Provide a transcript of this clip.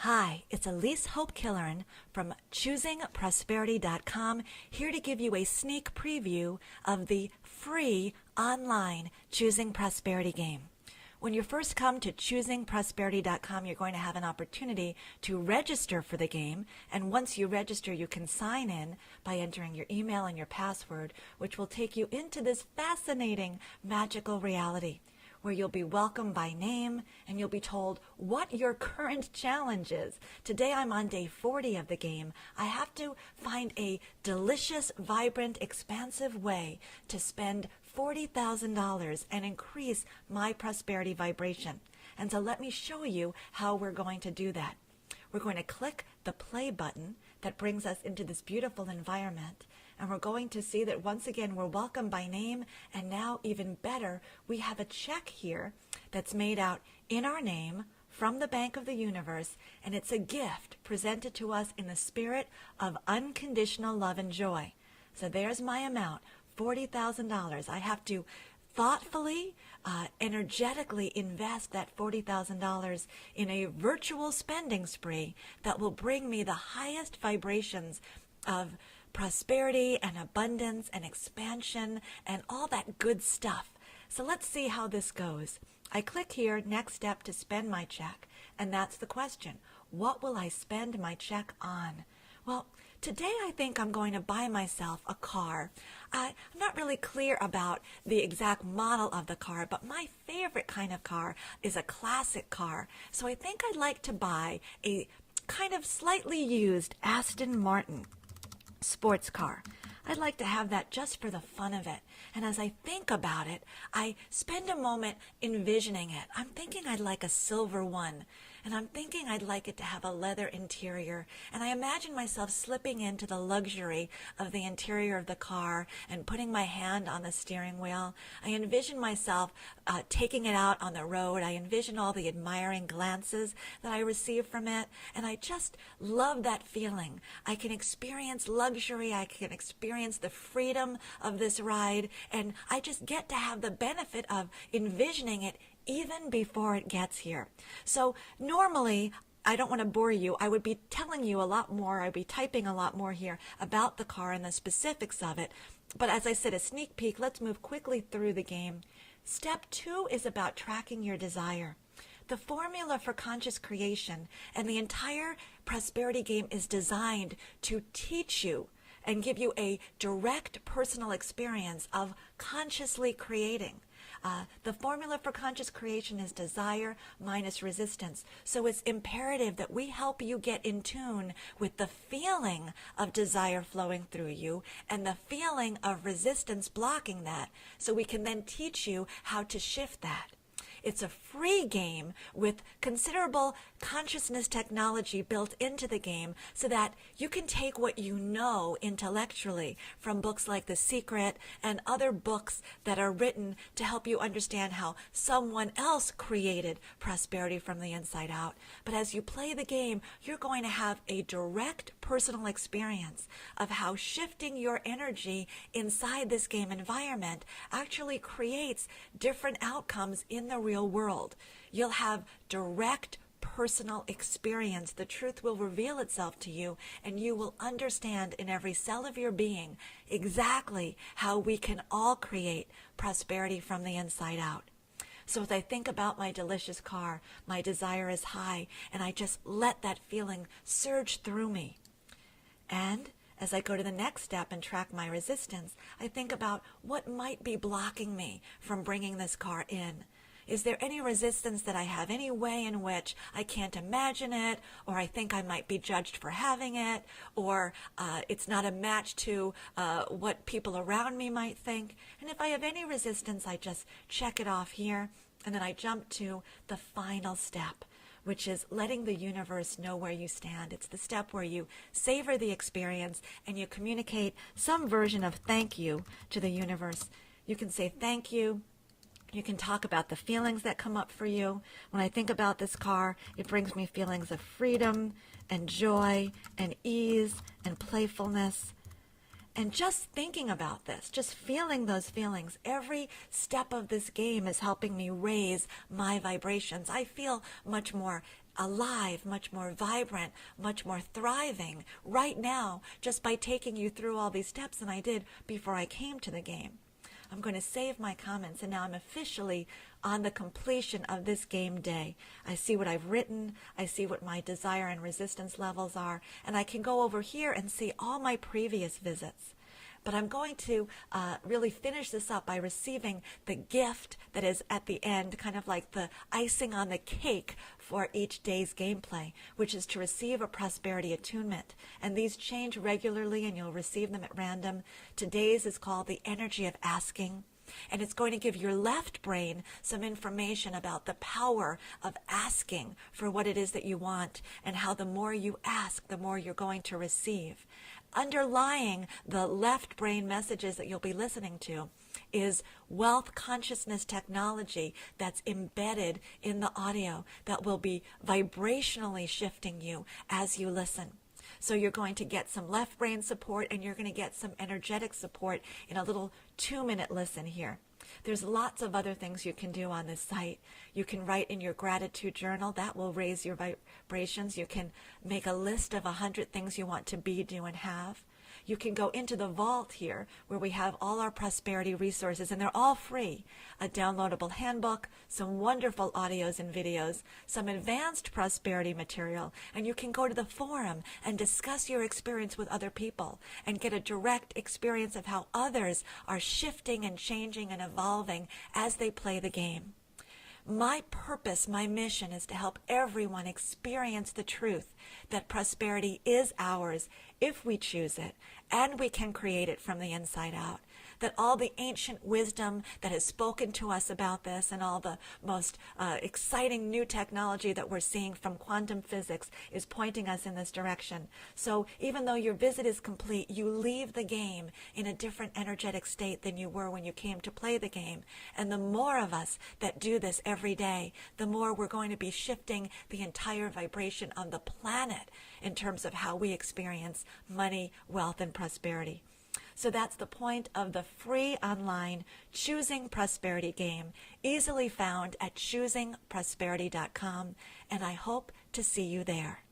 Hi, it's Elise Hope Killeran from ChoosingProsperity.com, here to give you a sneak preview of the free online Choosing Prosperity game. When you first come to ChoosingProsperity.com, you're going to have an opportunity to register for the game, and once you register, you can sign in by entering your email and your password, which will take you into this fascinating, magical reality, where you'll be welcomed by name and you'll be told what your current challenge is. Today I'm on day 40 of the game. I have to find a delicious, vibrant, expansive way to spend $40,000 and increase my prosperity vibration. And so let me show you how we're going to do that. We're going to click the play button that brings us into this beautiful environment. And we're going to see that once again we're welcomed by name, and now even better, we have a check here that's made out in our name from the Bank of the Universe, and it's a gift presented to us in the spirit of unconditional love and joy. So there's my amount, $40,000. I have to thoughtfully, energetically invest that $40,000 in a virtual spending spree that will bring me the highest vibrations of prosperity and abundance and expansion and all that good stuff. So let's see how this goes. I click here, next step, to spend my check, and that's the question. What will I spend my check on? Well, today I think I'm going to buy myself a car. I'm not really clear about the exact model of the car, but my favorite kind of car is a classic car. So I think I'd like to buy a kind of slightly used Aston Martin sports car. I'd like to have that just for the fun of it. And as I think about it, I spend a moment envisioning it. I'm thinking I'd like a silver one. And I'm thinking I'd like it to have a leather interior. And I imagine myself slipping into the luxury of the interior of the car and putting my hand on the steering wheel. I envision myself taking it out on the road. I envision all the admiring glances that I receive from it. And I just love that feeling. I can experience luxury. I can experience the freedom of this ride. And I just get to have the benefit of envisioning it even before it gets here. So normally, I don't want to bore you. I would be telling you a lot more. I'd be typing a lot more here about the car and the specifics of it. But as I said, a sneak peek, let's move quickly through the game. Step 2 is about tracking your desire. The formula for conscious creation and the entire prosperity game is designed to teach you and give you a direct personal experience of consciously creating. The formula for conscious creation is desire minus resistance. So it's imperative that we help you get in tune with the feeling of desire flowing through you and the feeling of resistance blocking that, so we can then teach you how to shift that. It's a free game with considerable consciousness technology built into the game so that you can take what you know intellectually from books like The Secret and other books that are written to help you understand how someone else created prosperity from the inside out. But as you play the game, you're going to have a direct personal experience of how shifting your energy inside this game environment actually creates different outcomes in the real world. You'll have direct personal experience. The truth will reveal itself to you, and you will understand in every cell of your being exactly how we can all create prosperity from the inside out. So as I think about my delicious car, my desire is high, and I just let that feeling surge through me. And as I go to the next step and track my resistance, I think about what might be blocking me from bringing this car in. Is there any resistance that I have, any way in which I can't imagine it, or I think I might be judged for having it, or it's not a match to what people around me might think? And if I have any resistance, I just check it off here, and then I jump to the final step, which is letting the universe know where you stand. It's the step where you savor the experience and you communicate some version of thank you to the universe. You can say thank you. You can talk about the feelings that come up for you. When I think about this car, it brings me feelings of freedom and joy and ease and playfulness. And just thinking about this, just feeling those feelings, every step of this game is helping me raise my vibrations. I feel much more alive, much more vibrant, much more thriving right now just by taking you through all these steps than I did before I came to the game. I'm going to save my comments, and now I'm officially on the completion of this game day. I see what I've written, I see what my desire and resistance levels are, and I can go over here and see all my previous visits. But I'm going to really finish this up by receiving the gift that is at the end, kind of like the icing on the cake for each day's gameplay, which is to receive a prosperity attunement. And these change regularly, and you'll receive them at random. Today's is called the energy of asking. And it's going to give your left brain some information about the power of asking for what it is that you want, and how the more you ask, the more you're going to receive. Underlying the left brain messages that you'll be listening to is wealth consciousness technology that's embedded in the audio that will be vibrationally shifting you as you listen. So you're going to get some left brain support, and you're going to get some energetic support in a little 2-minute listen here. There's lots of other things you can do on this site. You can write in your gratitude journal. That will raise your vibrations. You can make a list of 100 things you want to be, do, and have. You can go into the vault here where we have all our prosperity resources, and they're all free. A downloadable handbook, some wonderful audios and videos, some advanced prosperity material, and you can go to the forum and discuss your experience with other people and get a direct experience of how others are shifting and changing and evolving as they play the game. My purpose, my mission is to help everyone experience the truth that prosperity is ours if we choose it, and we can create it from the inside out. That all the ancient wisdom that has spoken to us about this, and all the most exciting new technology that we're seeing from quantum physics, is pointing us in this direction. So even though your visit is complete, you leave the game in a different energetic state than you were when you came to play the game. And the more of us that do this every day, the more we're going to be shifting the entire vibration on the planet in terms of how we experience money, wealth, and prosperity. So that's the point of the free online Choosing Prosperity game, easily found at choosingprosperity.com, and I hope to see you there.